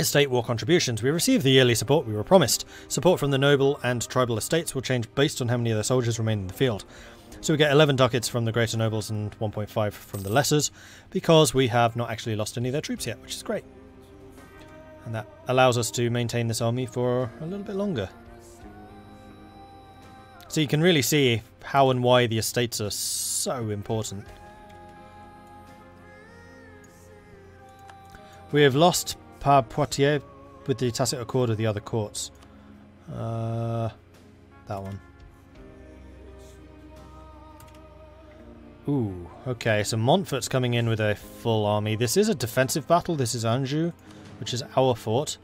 Estate war contributions. We receive the yearly support we were promised. Support from the noble and tribal estates will change based on how many of their soldiers remain in the field. So we get 11 ducats from the greater nobles and 1.5 from the lessers, because we have not actually lost any of their troops yet, which is great. And that allows us to maintain this army for a little bit longer. So you can really see how and why the estates are so important. We have lost Poitiers with the tacit accord of the other courts. That one. Ooh, okay, so Montfort's coming in with a full army. This is a defensive battle. This is Anjou, which is our fort.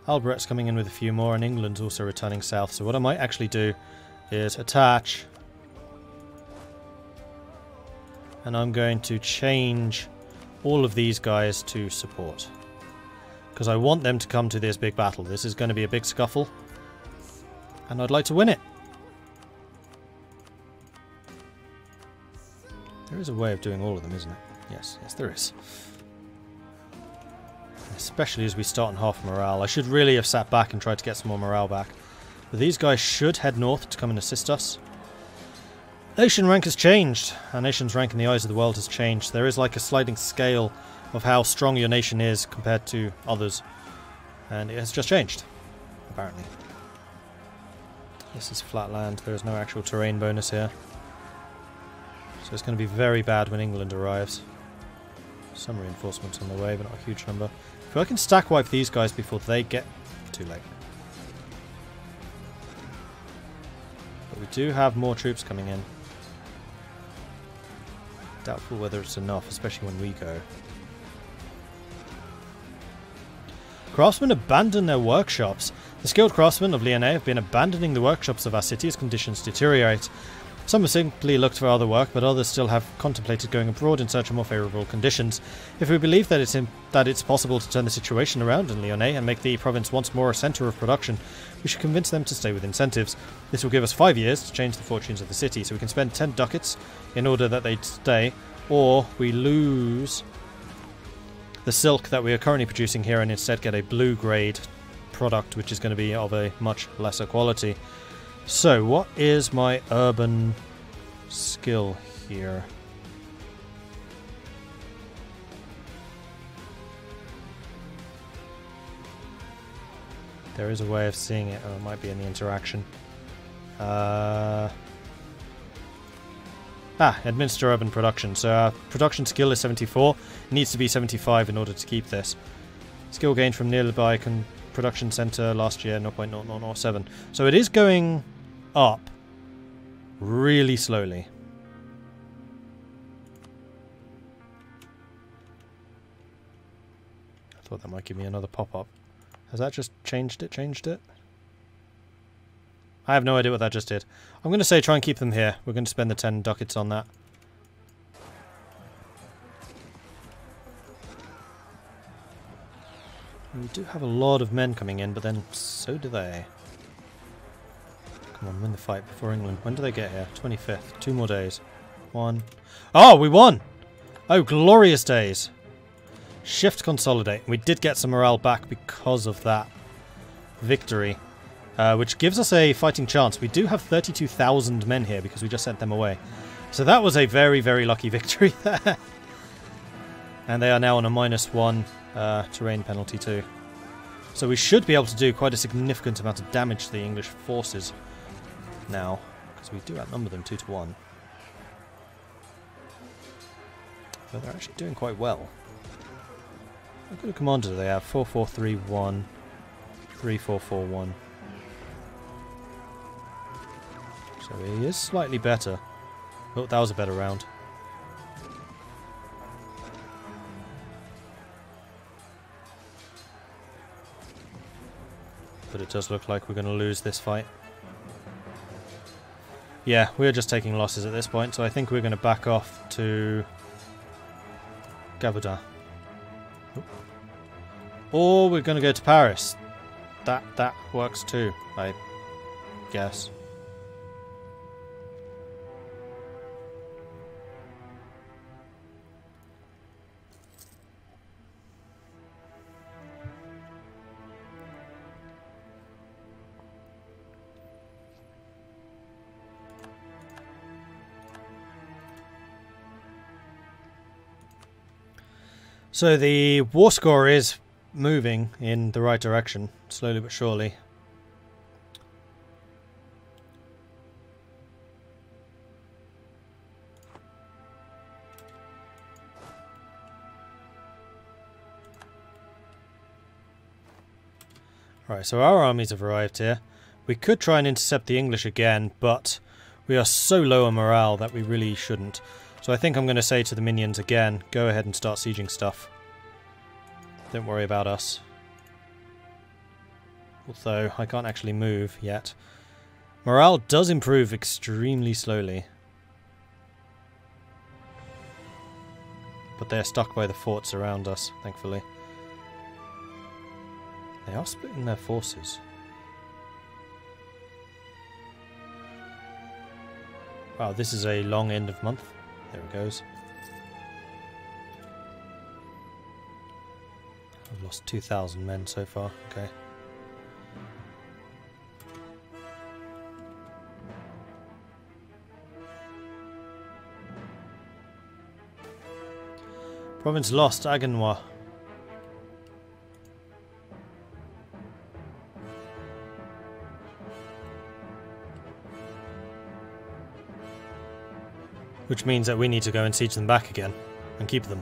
Alberet's coming in with a few more, and England's also returning south. So what I might actually do is attach. And I'm going to change all of these guys to support, because I want them to come to this big battle. This is going to be a big scuffle, and I'd like to win it. There is a way of doing all of them, isn't it? Yes, yes there is. Especially as we start on half morale. I should really have sat back and tried to get some more morale back. But these guys should head north to come and assist us. Nation rank has changed. Our nation's rank in the eyes of the world has changed. There is like a sliding scale of how strong your nation is compared to others. And it has just changed, apparently. This is flat land. There is no actual terrain bonus here. So it's going to be very bad when England arrives. Some reinforcements on the way, but not a huge number. If I can stack wipe these guys before they get... Too late. But we do have more troops coming in. Doubtful whether it's enough, especially when we go. Craftsmen abandon their workshops. The skilled craftsmen of Lyonnais have been abandoning the workshops of our city as conditions deteriorate. Some have simply looked for other work, but others still have contemplated going abroad in search of more favourable conditions. If we believe that it's possible to turn the situation around in Lyonnais and make the province once more a centre of production, we should convince them to stay with incentives. This will give us 5 years to change the fortunes of the city, so we can spend 10 ducats in order that they stay, or we lose the silk that we are currently producing here and instead get a blue grade product, which is going to be of a much lesser quality. So, what is my urban skill here? There is a way of seeing it, or it might be in the interaction. Administer urban production. So our production skill is 74. It needs to be 75 in order to keep this. Skill gained from nearby production center last year, 0.0007. So it is going up really slowly. I thought that might give me another pop-up. Has that just changed it? I have no idea what that just did. I'm going to say try and keep them here. We're going to spend the 10 ducats on that. We do have a lot of men coming in, but then so do they. Come on, win the fight before England. When do they get here? 25th. 2 more days. 1. Oh, we won! Oh, glorious days. Shift consolidate. We did get some morale back because of that victory, which gives us a fighting chance. We do have 32,000 men here because we just sent them away. So that was a very, very lucky victory there. And they are now on a -1 terrain penalty too. So we should be able to do quite a significant amount of damage to the English forces now, because we do outnumber them 2 to 1. But they're actually doing quite well. What kind of commander do they have? 4-4-3-1, 3-4-4-1. So he is slightly better. Oh, that was a better round. But it does look like we're going to lose this fight. Yeah, we're just taking losses at this point, so I think we're going to back off to Gavaudan. Or we're going to go to Paris. That works too, I guess. So the war score is moving in the right direction, slowly but surely. Right, so our armies have arrived here. We could try and intercept the English again, but we are so low on morale that we really shouldn't. So I think I'm going to say to the minions again, go ahead and start sieging stuff. Don't worry about us. Although I can't actually move yet. Morale does improve extremely slowly. But they're stuck by the forts around us, thankfully. They are splitting their forces. Wow, this is a long end of month. There it goes. I've lost 2,000 men so far. Okay. Province lost, Aganois. Which means that we need to go and siege them back again and keep them.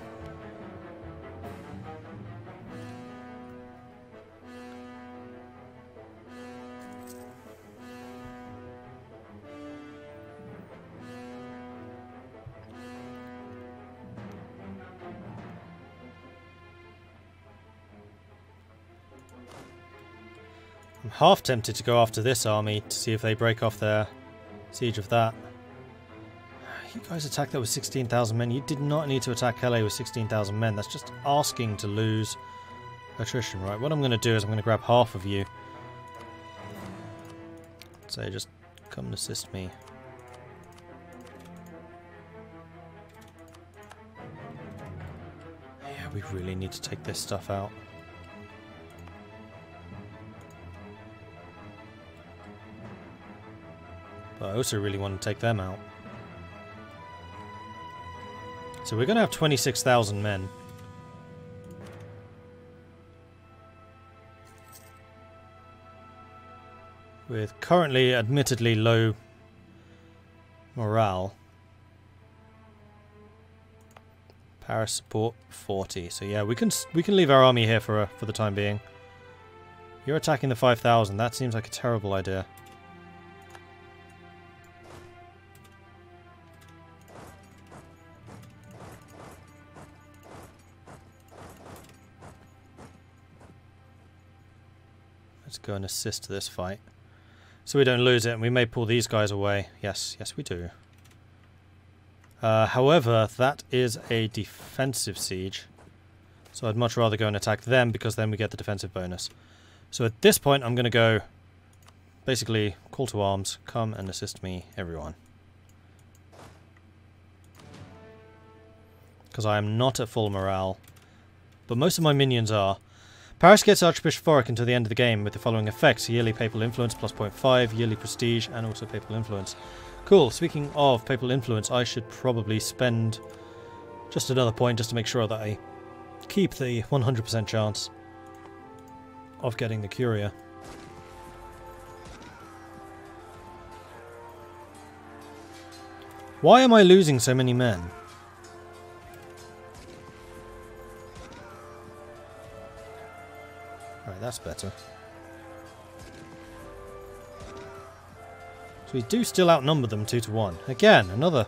I'm half tempted to go after this army to see if they break off their siege of that. You guys attacked that with 16,000 men. You did not need to attack Calais with 16,000 men. That's just asking to lose attrition, right? What I'm going to do is I'm going to grab half of you. So just come and assist me. Yeah, we really need to take this stuff out. But I also really want to take them out. So we're going to have 26,000 men. With currently admittedly low morale. Paris support 40. So yeah, we can leave our army here for the time being. You're attacking the 5,000. That seems like a terrible idea. Let's go and assist this fight. So we don't lose it, and we may pull these guys away. Yes, yes we do. However, that is a defensive siege. So I'd much rather go and attack them, because then we get the defensive bonus. So at this point, I'm going to go, basically, call to arms. Come and assist me, everyone. Because I am not at full morale. But most of my minions are. Paris gets Archbishop until the end of the game with the following effects: yearly papal influence plus 0.5, yearly prestige, and also papal influence. Cool, speaking of papal influence, I should probably spend just another point just to make sure that I keep the 100% chance of getting the Curia. Why am I losing so many men? Right, that's better. So we do still outnumber them 2-1. Again, another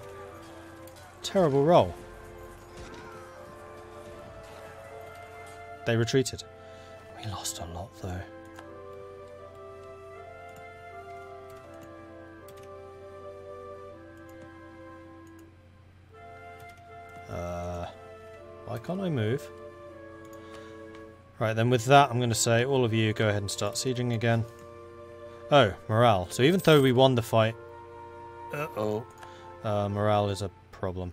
terrible roll. They retreated. We lost a lot though. Why can't I move? Right, then with that, I'm going to say, all of you go ahead and start sieging again. Oh, morale. So even though we won the fight... morale is a problem.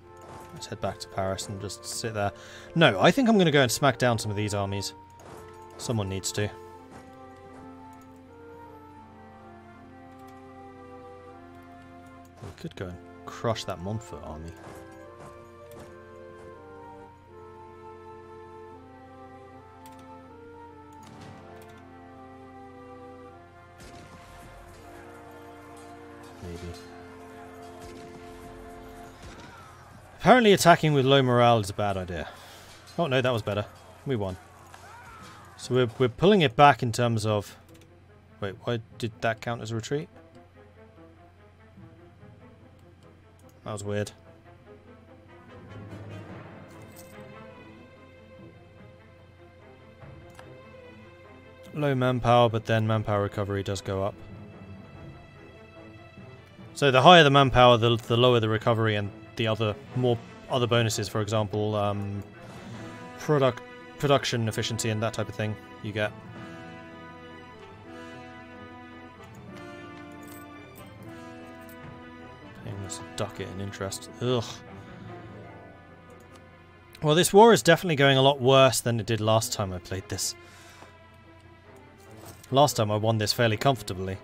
Let's head back to Paris and just sit there. No, I think I'm going to go and smack down some of these armies. Someone needs to. We could go and crush that Montfort army. Apparently attacking with low morale is a bad idea. Oh no, that was better. We won. So we're pulling it back in terms of... Wait, why did that count as a retreat? That was weird. Low manpower, but then manpower recovery does go up. So the higher the manpower, the lower the recovery, and the other bonuses, for example, production efficiency and that type of thing you get. Paying this ducat in interest. Ugh. Well, this war is definitely going a lot worse than it did last time I played this. Last time I won this fairly comfortably.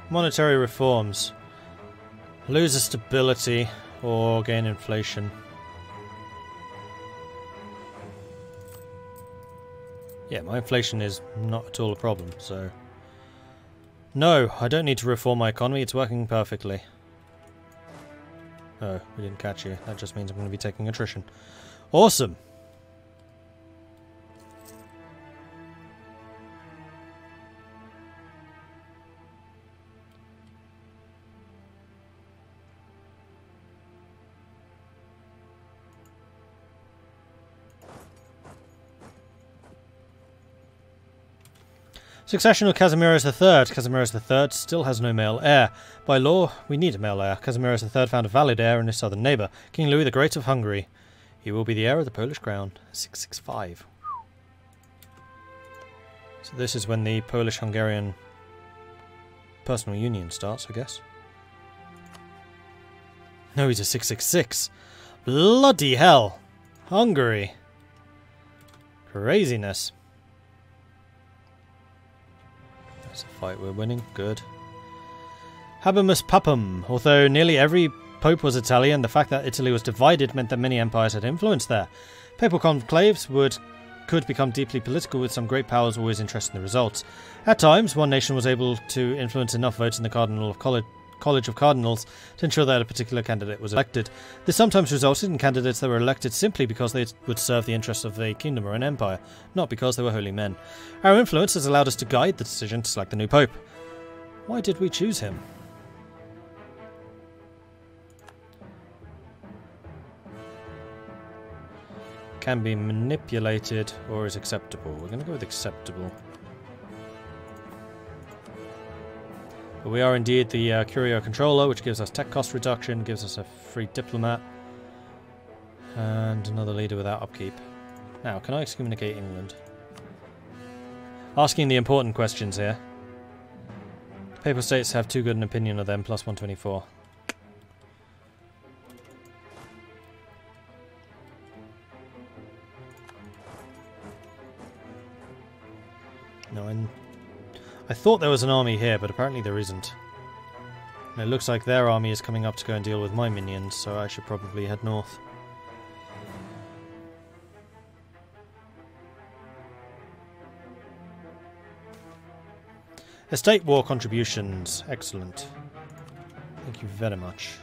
Monetary reforms. Lose a stability or gain inflation. Yeah, my inflation is not at all a problem, so... No, I don't need to reform my economy, it's working perfectly. Oh, we didn't catch you. That just means I'm going to be taking attrition. Awesome! Succession of Casimiros III. Casimiros III still has no male heir. By law, we need a male heir. Casimiros III found a valid heir in his southern neighbour, King Louis the Great of Hungary. He will be the heir of the Polish crown. 665. So this is when the Polish-Hungarian personal union starts, I guess. No, he's a 666. Bloody hell! Hungary. Craziness. That's a fight we're winning. Good. Habemus Papum. Although nearly every pope was Italian, the fact that Italy was divided meant that many empires had influence there. Papal conclaves could become deeply political, with some great powers always interested in the results. At times, one nation was able to influence enough votes in the College of Cardinals to ensure that a particular candidate was elected. This sometimes resulted in candidates that were elected simply because they would serve the interests of a kingdom or an empire, not because they were holy men. Our influence has allowed us to guide the decision to select the new pope. Why did we choose him? Can be manipulated or is acceptable. We're going to go with acceptable. But we are indeed the Curia controller, which gives us tech cost reduction, gives us a free diplomat, and another leader without upkeep. Now, can I excommunicate England? Asking the important questions here. Papal states have too good an opinion of them, plus 124. No, I thought there was an army here, but apparently there isn't. And it looks like their army is coming up to go and deal with my minions, so I should probably head north. Estate war contributions. Excellent. Thank you very much.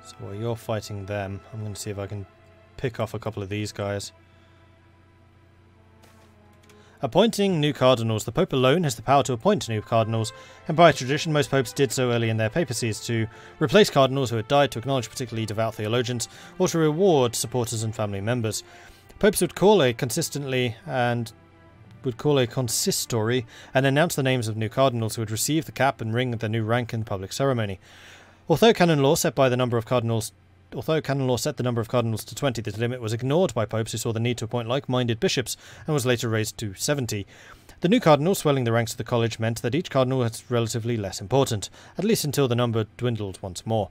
So while you're fighting them, I'm going to see if I can pick off a couple of these guys. Appointing new cardinals. The Pope alone has the power to appoint new cardinals, and by tradition most popes did so early in their papacies to replace cardinals who had died, to acknowledge particularly devout theologians, or to reward supporters and family members. Popes would call a consistory and announce the names of new cardinals who would receive the cap and ring of their new rank in public ceremony. Although canon law set the number of cardinals to 20, this limit was ignored by popes who saw the need to appoint like-minded bishops and was later raised to 70. The new cardinal swelling the ranks of the college meant that each cardinal was relatively less important, at least until the number dwindled once more.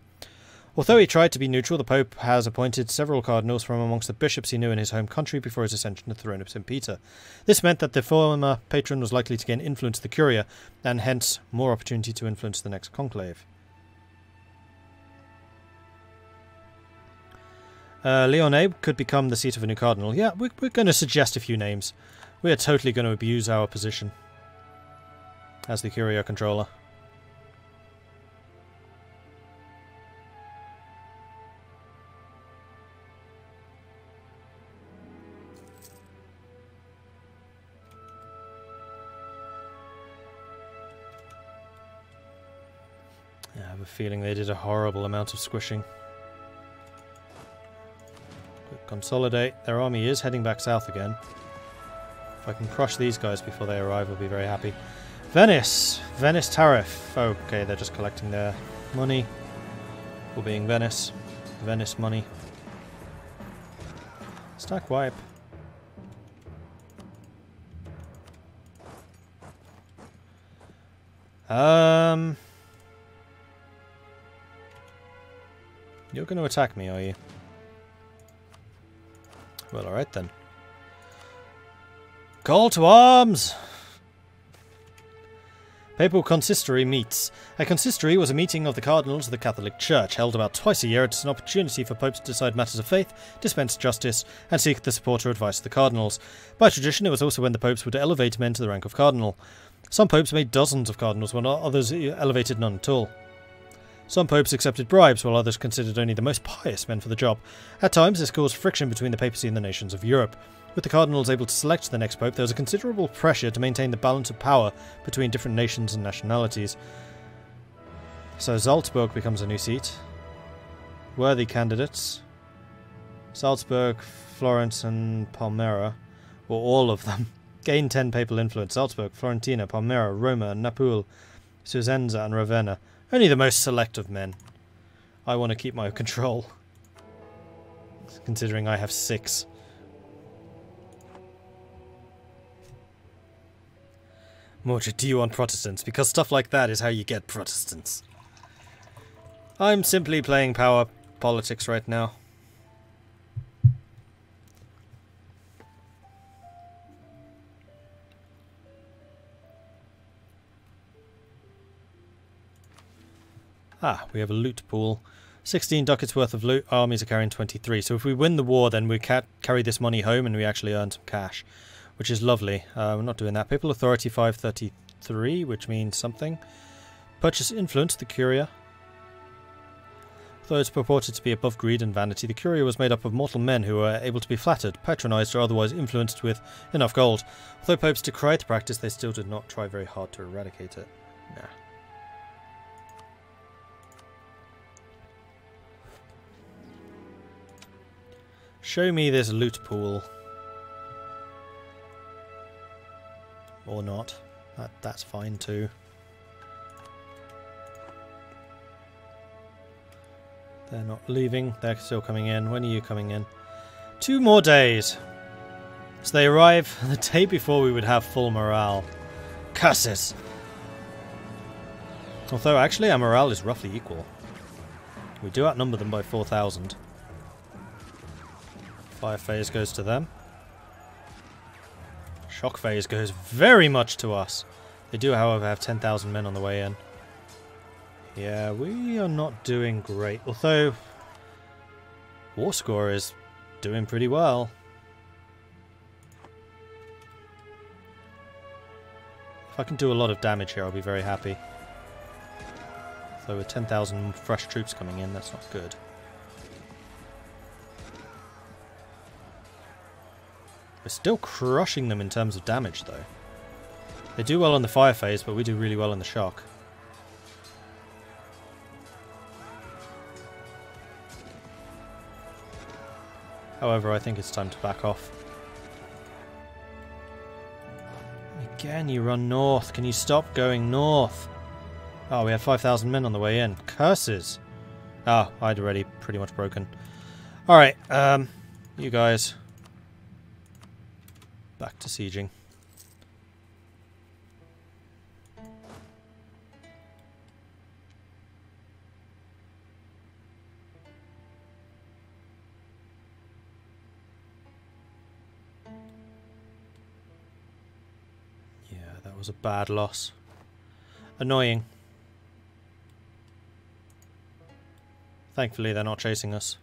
Although he tried to be neutral, the Pope has appointed several cardinals from amongst the bishops he knew in his home country before his ascension to the throne of St. Peter. This meant that the former patron was likely to gain influence to the Curia, and hence more opportunity to influence the next conclave. Lyonnais could become the seat of a new cardinal. Yeah, we're going to suggest a few names. We are totally going to abuse our position as the Curia controller. I have a feeling they did a horrible amount of squishing. Consolidate. Their army is heading back south again. If I can crush these guys before they arrive, I'll be very happy. Venice! Venice tariff. Okay, they're just collecting their money for being Venice. Venice money. Stack wipe. You're going to attack me, are you? Well, alright then. Call to arms! Papal consistory meets. A consistory was a meeting of the cardinals of the Catholic Church, held about twice a year. It is an opportunity for popes to decide matters of faith, dispense justice, and seek the support or advice of the cardinals. By tradition, it was also when the popes would elevate men to the rank of cardinal. Some popes made dozens of cardinals, while others elevated none at all. Some popes accepted bribes, while others considered only the most pious men for the job. At times, this caused friction between the papacy and the nations of Europe. With the cardinals able to select the next pope, there was a considerable pressure to maintain the balance of power between different nations and nationalities. So Salzburg becomes a new seat. Worthy candidates. Salzburg, Florence and Palmyra, or all of them, gained 10 papal influence. Salzburg, Florentina, Palmyra, Roma, Naples, Susenza and Ravenna. Only the most select of men. I want to keep my control, considering I have 6. Mordred, do you want Protestants? Because stuff like that is how you get Protestants. I'm simply playing power politics right now. Ah, we have a loot pool. 16 ducats worth of loot. Armies are carrying 23. So if we win the war, then we carry this money home and we actually earn some cash, which is lovely. We're not doing that. Papal Authority 533, which means something. Purchase influence, the Curia. Though it's purported to be above greed and vanity, the Curia was made up of mortal men who were able to be flattered, patronized, or otherwise influenced with enough gold. Although popes decried the practice, they still did not try very hard to eradicate it. Nah. Show me this loot pool. Or not. That's fine too. They're not leaving. They're still coming in. When are you coming in? 2 more days. So they arrive the day before we would have full morale. Curses! Although actually our morale is roughly equal. We do outnumber them by 4,000. Fire phase goes to them. Shock phase goes very much to us. They do, however, have 10,000 men on the way in. Yeah, we are not doing great. Although, war score is doing pretty well. If I can do a lot of damage here, I'll be very happy. Although with 10,000 fresh troops coming in, that's not good. We're still crushing them in terms of damage, though. They do well on the fire phase, but we do really well on the shock. However, I think it's time to back off. Again, you run north. Can you stop going north? Oh, we had 5,000 men on the way in. Curses! Ah, I'd already pretty much broken. Alright, you guys. Back to sieging. Yeah, that was a bad loss. Annoying. Thankfully, they're not chasing us.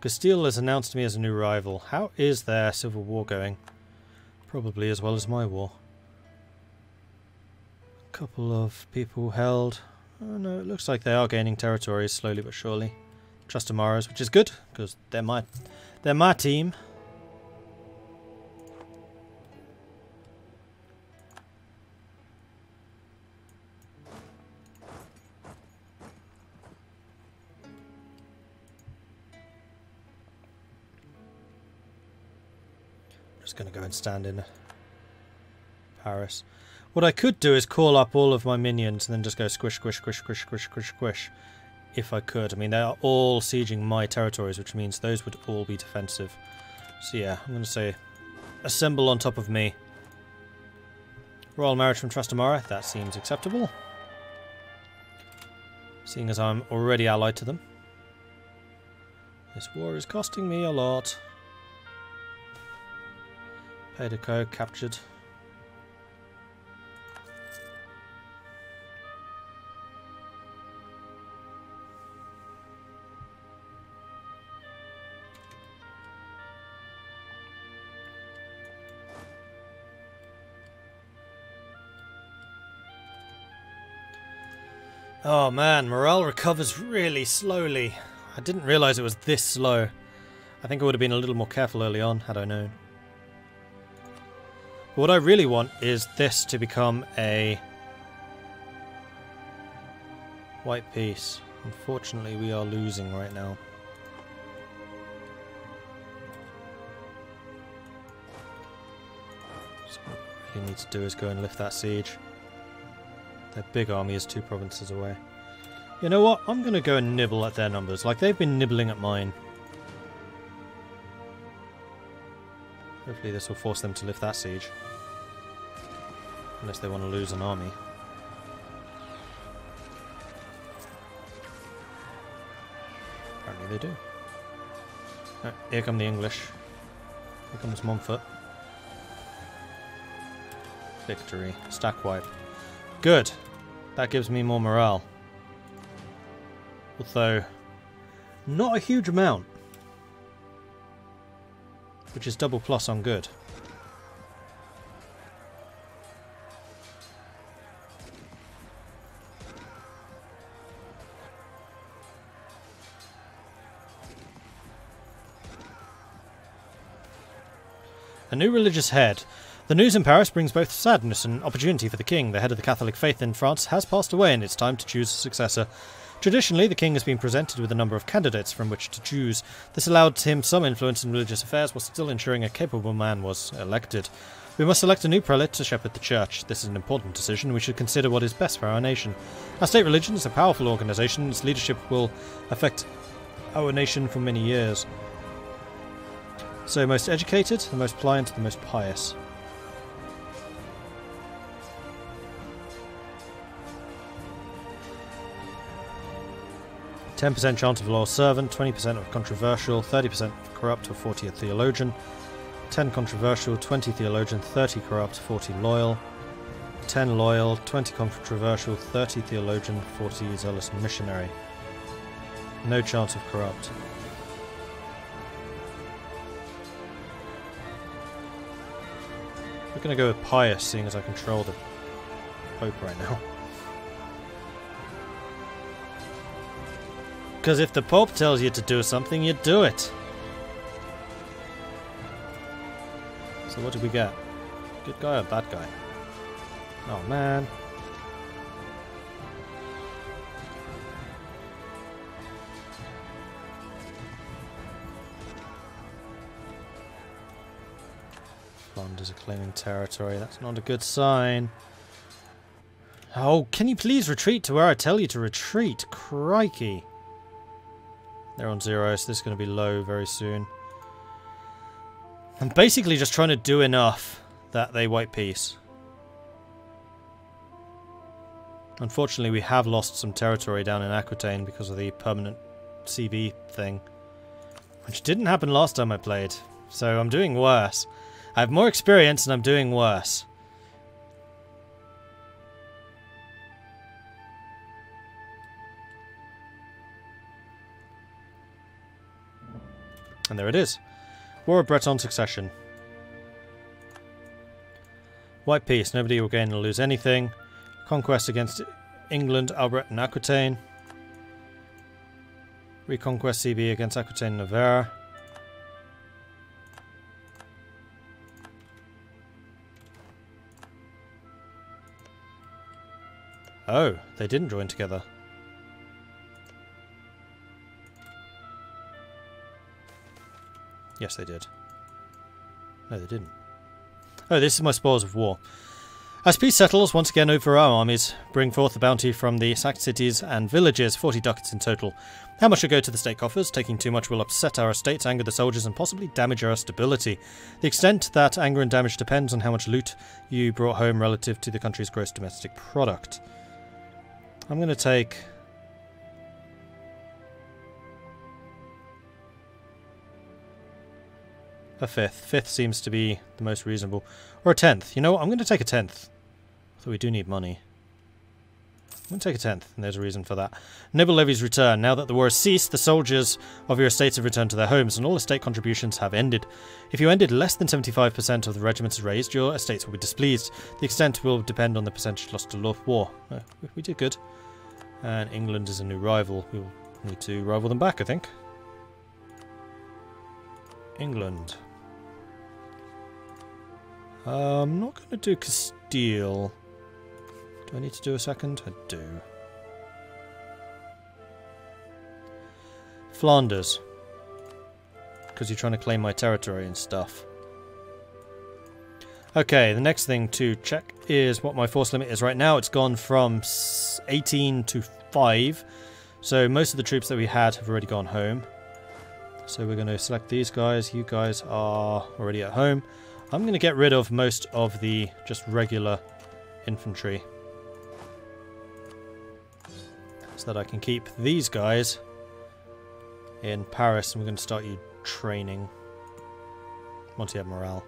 Castile has announced me as a new rival. How is their civil war going? Probably as well as my war. A couple of people held. Oh no, it looks like they are gaining territories slowly but surely. Trustamaras, which is good, because they're my team. Just going to go and stand in Paris. What I could do is call up all of my minions and then just go squish, squish, squish, squish, squish, squish, squish. If I could. I mean, they are all sieging my territories, which means those would all be defensive. So yeah, I'm going to say assemble on top of me. Royal marriage from Trastamara, that seems acceptable. Seeing as I'm already allied to them. This war is costing me a lot. Pedico captured. Oh man, morale recovers really slowly. I didn't realise it was this slow. I think I would have been a little more careful early on had I known. But what I really want is this to become a white piece. Unfortunately, we are losing right now. So what we really need to do is go and lift that siege. Their big army is 2 provinces away. You know what? I'm going to go and nibble at their numbers, like they've been nibbling at mine. Hopefully this will force them to lift that siege. Unless they want to lose an army. Apparently they do. Oh, here come the English. Here comes Montfort. Victory. Stack wipe. Good. That gives me more morale. Although, not a huge amount. Which is double plus on good. A new religious head. The news in Paris brings both sadness and opportunity for the king. The head of the Catholic faith in France has passed away and it's time to choose a successor. Traditionally, the king has been presented with a number of candidates from which to choose. This allowed him some influence in religious affairs while still ensuring a capable man was elected. We must select a new prelate to shepherd the church. This is an important decision. We should consider what is best for our nation. Our state religion is a powerful organisation. Its leadership will affect our nation for many years. So, most educated, the most pliant, the most pious. %10 chance of loyal servant, 20% of controversial, 30% corrupt, or 40 theologian. 10 controversial, 20 theologian, 30 corrupt, 40 loyal. 10 loyal, 20 controversial, 30 theologian, 40 zealous missionary. No chance of corrupt. We're going to go with pious, seeing as I control the Pope right now. Because if the Pope tells you to do something, you do it. So what did we get? Good guy or bad guy? Oh man. Flanders are claiming territory. That's not a good sign. Oh, can you please retreat to where I tell you to retreat? Crikey. They're on 0, so this is going to be low very soon. I'm basically just trying to do enough that they wipe peace. Unfortunately, we have lost some territory down in Aquitaine because of the permanent CV thing. Which didn't happen last time I played. So I'm doing worse. I have more experience and I'm doing worse. And there it is. War of Breton Succession. White peace. Nobody will gain or lose anything. Conquest against England, Albret and Aquitaine. Reconquest CB against Aquitaine and Navarre. Oh, they didn't join together. Yes, they did. No, they didn't. Oh, this is my spoils of war. As peace settles, once again over our armies, bring forth the bounty from the sacked cities and villages, 40 ducats in total. How much will go to the state coffers? Taking too much will upset our estates, anger the soldiers, and possibly damage our stability. The extent that anger and damage depends on how much loot you brought home relative to the country's gross domestic product. I'm going to take... a fifth. Fifth seems to be the most reasonable. Or a tenth. You know what? I'm going to take a tenth. Although we do need money. I'm going to take a tenth, and there's a reason for that. Noble levies return. Now that the war has ceased, the soldiers of your estates have returned to their homes, and all estate contributions have ended. If you ended less than 75% of the regiments raised, your estates will be displeased. The extent will depend on the percentage lost to war. We did good. And England is a new rival. We will need to rival them back, I think. England. I'm not going to do Castile. Do I need to do a second? I do. Flanders. Because you're trying to claim my territory and stuff. Okay, the next thing to check is what my force limit is right now. It's gone from 18 to 5. So most of the troops that we had have already gone home. So we're going to select these guys. You guys are already at home. I'm going to get rid of most of the just regular infantry. So that I can keep these guys in Paris. And we're going to start you training once you have morale.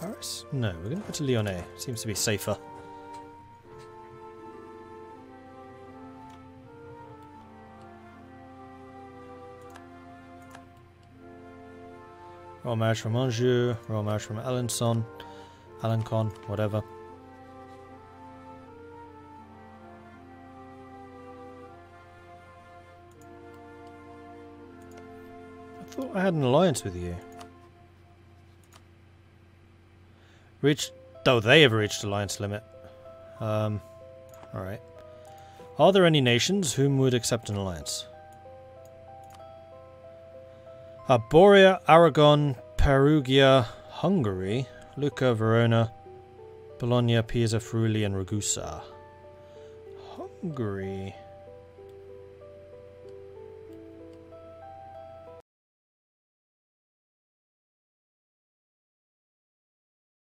Paris? No, we're going to go to Lyonnais. Seems to be safer. Royal marriage from Anjou, royal marriage from Alencon, whatever. I thought I had an alliance with you. Reached... Oh, they have reached alliance limit. Alright. Are there any nations whom would accept an alliance? Borea, Aragon, Perugia, Hungary, Lucca, Verona, Bologna, Pisa, Friuli, and Ragusa. Hungary.